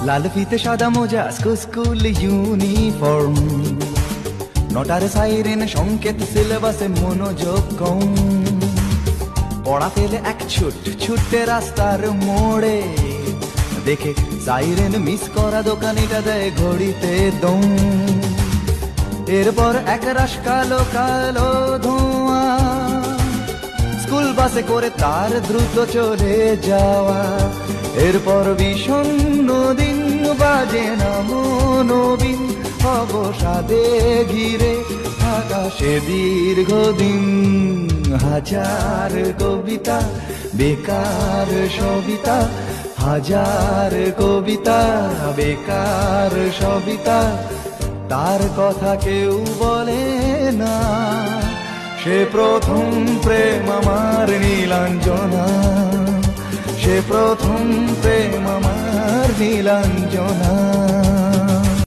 লাল ফিতে সাদা মোজা স্কুল ইউনিফর্ম, নটার সাইরেন সংকেত সিলেবাসে মনোযোগ কম। পড়া ফেলে এক ছুটে রাস্তার মোড়ে, দেখে সাইরেন মিস করা দোকানিটা দেয় ঘড়িতে দম। এরপর এক রাশ কালো কালো ধোঁয়া, স্কুল বাসে করে তার দ্রুত চলে যাওয়া। এরপর বিষণ্ণ দিন বাজে না মনোবিন, অবসাদে ঘিরে আকাশে দীর্ঘদিন। হাজার কবিতা বেকার সবিতা, হাজার কবিতা বেকার সবিতা, তার কথা কেউ বলে না। সে প্রথম প্রেম আমার নীলাঞ্জনা, সে প্রথম প্রেম আমার নীলাঞ্জনা।